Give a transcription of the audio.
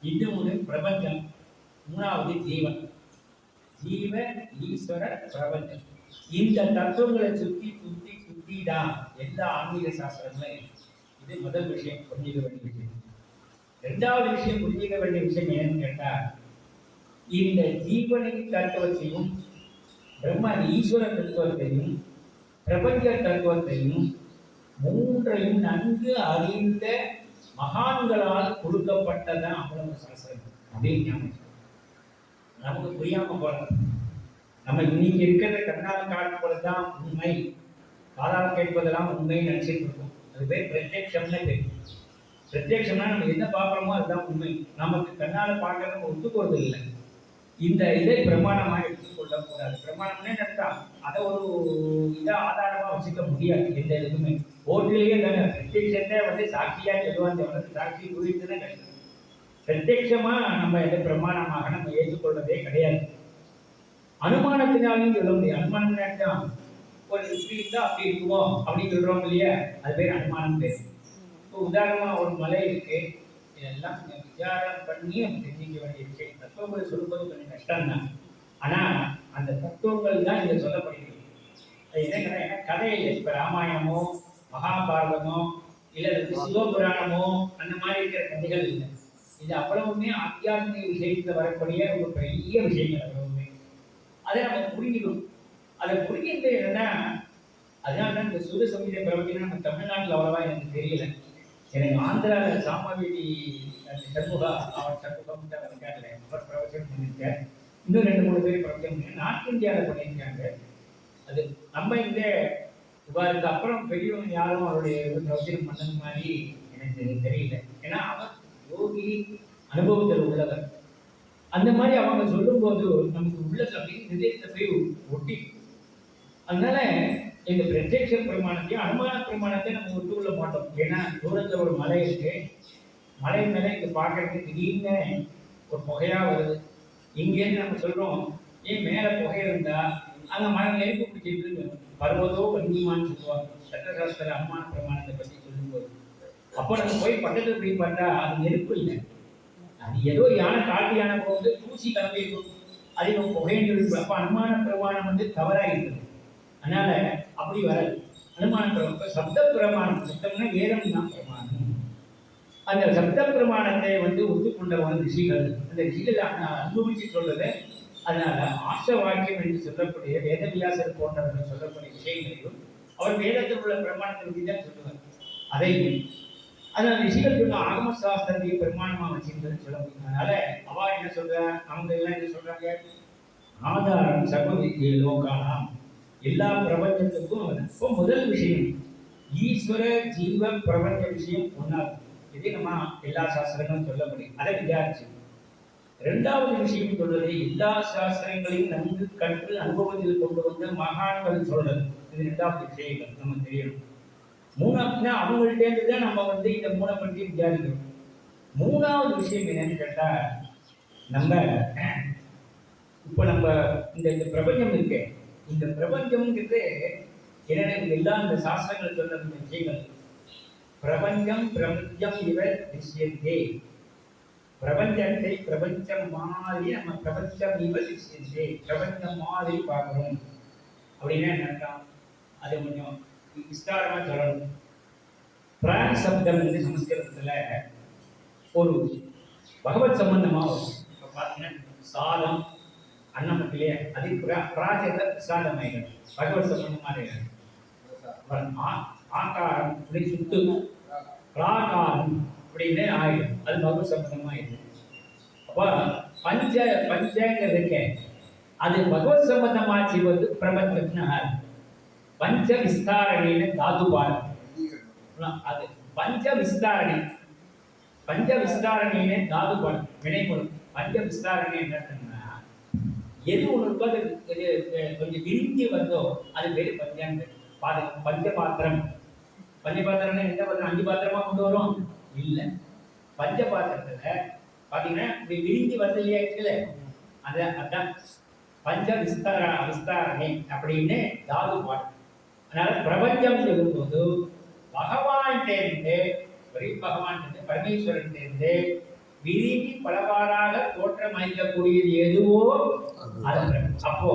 இன்னொன்று பிரபஞ்சம், மூணாவது ஜீவன். ஜீவ ஈஸ்வர பிரபஞ்சம். இந்த தத்துவங்களை சுத்தி சுத்தி சுத்தி தான் எல்லா ஆன்மீக சாஸ்திரங்களும். இது முதல் விஷயம், புரிஞ்சுக்க வேண்டிய விஷயம். இரண்டாவது விஷயம் புரிஞ்சுக்க வேண்டிய விஷயம் என்னன்னு கேட்டா, இந்த ஜீவனை தத்துவத்தையும் பிரம்ம ஈஸ்வர தத்துவத்தையும் பிரபஞ்ச தத்துவத்தையும் மூன்றையும் நன்கு அறிந்த மகான்களால் கொடுக்கப்பட்டதான் அவ்வளவு சாஸ்திரம் அப்படின்னு நமக்கு புரியாம போலாம். நம்ம இன்னைக்கு இருக்கிற கண்ணால் காணப்படுறதுதான் உண்மை, காதால் கேட்பதெல்லாம் உண்மைன்னு நினைச்சிட்டு இருக்கோம். அது பேர் பிரத்யக்ஷம்னு பேர். பிரத்யக்ஷம்னா நம்ம என்ன பார்க்குறோமோ அதுதான் உண்மை. நமக்கு கண்ணால் பார்க்கறது நம்ம ஒத்துக்கொள்வது இல்லை. இந்த இதை பிரமாணமாக எடுத்துக்கொள்ளக்கூடாது. பிரமாணம்னே நடத்தா அதை ஒரு இதை ஆதாரமாக வச்சுக்க முடியாது. எந்த இதுக்குமே ஓட்டிலேயே தானே பிரத்யக்ஷத்தை வந்து சாட்சியா சொல்லுவாங்க. அவனுக்கு சாட்சி குறித்துன்னு கஷ்டம். பிரத்யட்சமா நம்ம எதை பிரமாணமாக நம்ம ஏற்றுக்கொள்வதே கிடையாது. அனுமானத்தினாலும் சொல்ல முடியும். அனுமானம் நினைச்சான் ஒரு இப்படி இருந்தா அப்படி இருக்குமோ அப்படின்னு சொல்றோம் இல்லையா, அது பேர் அனுமானம் பேர். இப்போ உதாரணமா ஒரு மலை இருக்கு, இதெல்லாம் விசாரம் பண்ணி நம்ம தெரிஞ்சிக்க வேண்டிய விஷயம். தத்துவங்களை சொல்லும்போது கொஞ்சம் கஷ்டம் தான். ஆனா அந்த தத்துவங்கள் தான் இங்க சொல்லப்படுகிறது. அது என்ன கதை இல்லை. இப்ப ராமாயணமோ மகாபாரதமோ இல்லை சிவபுராணமோ அந்த மாதிரி இருக்கிற கதைகள் இல்லை. இது அவ்வளவுமே ஆத்தியாத்மிக விஷயத்துல வரக்கூடிய ஒரு பெரிய விஷயங்கள். அவ்வளவுமே அதை நம்ம புரிஞ்சுக்கணும். அதை புரிஞ்சுட்டு என்னன்னா, அதனால தான் இந்த சுர சங்கீத பிரவச்சனம் நம்ம தமிழ்நாட்டில் அவ்வளவா எனக்கு தெரியல. எனக்கு ஆந்திராவில் சாமவேதி சண்முகா அவர் சண்முகம் அவர் பிரவச்சனம் பண்ணியிருக்கார். இன்னும் 2-3 பேர் பிரவச்சனம் பண்ணி நார்த் இந்தியாவில் பண்ணியிருக்காங்க. அது நம்ம இந்த இவ்வாறுக்கு அப்புறம் பெரியவங்க யாரும் அவருடைய பிரவச்சனம் பண்ணது மாதிரி எனக்கு தெரியல. ஏன்னா அவர் யோகி, அனுபவத்தில் உள்ளவர். அந்த மாதிரி அவங்க சொல்லும்போது நமக்கு உள்ளது அப்படின்னு நிதயத்தை போய் ஒட்டி. அதனால இந்த பிரத்யக்ஷ பிரமாணத்தையும் அனுமான பிரமாணத்தை நம்ம ஒத்துக்கொள்ள மாட்டோம். ஏன்னா தூரத்தில் ஒரு மலை இருக்கு, மலை மேலே இங்கே பார்க்கறதுக்கு திடீர்னு ஒரு புகையா வருது. இங்கேருந்து நம்ம சொல்றோம், ஏன் மேலே புகை இருந்தா அங்கே மலை நெருப்பு பிடிச்சிருக்கு, பருவதோ வன்னியமான்னு சொல்லுவாங்க சட்டசாஸ்திர அனுமான பிரமாணத்தை பற்றி சொல்லும்போது. அப்போ நம்ம போய் பக்கத்தில் போய் பார்த்தா அது நெருப்பு இல்லை, அது ஏதோ யானை காட்டு யானை போகுது, தூசி கலந்திருக்கும், அதை நம்ம புகைன்னு சொல்லி. அப்போ அனுமான பிரமாணம் வந்து தவறாக இருக்குது. அதனால அப்படி வராது. அனுமான பிரமாணம் சப்த பிரமாணம், சப்தம்னா வேதம் தான் பிரமாணம். அந்த சப்த பிரமாணத்தை வந்து ஒத்துக்கொண்டவன் ரிஷிகள். அந்த ரிஷிகள் அனுபவிச்சு சொல்றது. அதனால ஆச வாக்கியம் என்று சொல்லக்கூடிய வேதவியாசர் போன்றவர்கள் சொல்லக்கூடிய விஷயங்களையும் அவர் வேதத்தில் உள்ள பிரமாணத்தை பற்றி தான் சொல்லுவார். அதையும் அதனால ரிஷிகள் சொன்ன ஆகம சாஸ்திரத்தை பிரமாணமா வச்சுருந்ததுன்னு சொல்ல முடியும். அதனால அவா என்ன சொல்ற, அவங்க எல்லாம் என்ன சொல்றாங்க, ஆதாரம் சர்வ வித்யே லோகானாம், எல்லா பிரபஞ்சத்துக்கும். இப்போ முதல் விஷயம் ஈஸ்வர ஜீவ பிரபஞ்ச விஷயம் ஒன்றாகும். இது நம்ம எல்லா சாஸ்திரங்களும் சொல்ல முடியும். அதை விசாரிச்சு இரண்டாவது விஷயம் சொல்றது, எல்லா சாஸ்திரங்களையும் நன்கு கற்று அனுபவத்தில் கொண்டு வந்து மகான்கள் சொல்றது. இது இரண்டாவது விஷயங்கள் நம்ம தெரியணும். மூணாவதுனா அவங்கள்ட்டேருந்து தான் நம்ம வந்து இந்த மூணை பற்றி விசாரிக்கணும். மூணாவது விஷயம் என்னன்னு கேட்டா, நம்ம இப்போ நம்ம இந்த பிரபஞ்சம் இருக்கு, இந்த பிரபஞ்சம்ங்கிறது என்னென்ன எல்லாம் இந்த சாஸ்திரங்கள் சொல்ற விஷயங்கள். பிரபஞ்சம் பிரபஞ்சம் இவர் விஷயத்தே, பிரபஞ்சத்தை பிரபஞ்சம் மாதிரி நம்ம பிரபஞ்சம் இவர் விஷயத்தே, பிரபஞ்சம் மாதிரி பார்க்கணும் அப்படின்னா என்ன, அது கொஞ்சம் விஸ்தாரமா சொல்லணும். பிராண சப்தம் வந்து சமஸ்கிருதத்துல ஒரு பகவத் சம்பந்தமா வரும். இப்போ பார்த்தீங்கன்னா சாதம் அன்னம் இல்லையா, அது பிராஜத பிரசாதம் ஆயிடும், பகவத் சம்பந்தமாக ஆகாரம் அப்படி சுட்டு பிராகாரம் அப்படின்னு ஆயிடும், அது பகவத் சம்பந்தமா ஆயிடும். அப்போ பஞ்சங்கிறதுக்கு அது பகவத் சம்பந்தமாச்சு வந்து பிரபஞ்சம்னா பஞ்ச விஸ்தாரணின்னு தாது பாடம். அது பஞ்ச விஸ்தாரணி, பஞ்ச விஸ்தாரணின்னு தாது பாடம் வினைப்படும். பஞ்ச விஸ்தாரணி என்னன்னா, எது ஒன்று அது கொஞ்சம் விரிஞ்சி வந்தோ அது பேரு பஞ்சாங்க. பஞ்ச பாத்திரம், பஞ்ச பாத்திரம்னா எந்த பாத்திரம் 5 பாத்திரமா கொண்டு வரும் இல்லை. பஞ்ச பாத்திரத்துல பார்த்தீங்கன்னா இப்படி விரிஞ்சி வந்து இல்லையா இருக்குல்ல, அதான் பஞ்ச விஸ்தாரணி அப்படின்னு தாது பாடம். அதனால பிரபஞ்சம் சொல்லும்போது பகவான் தேர்ந்து, ஒரே பகவான் பரமேஸ்வரன் தேர்ந்து விரிவி பலவாறாக தோற்றம் அளிக்கக்கூடியது எதுவோ அது அப்போ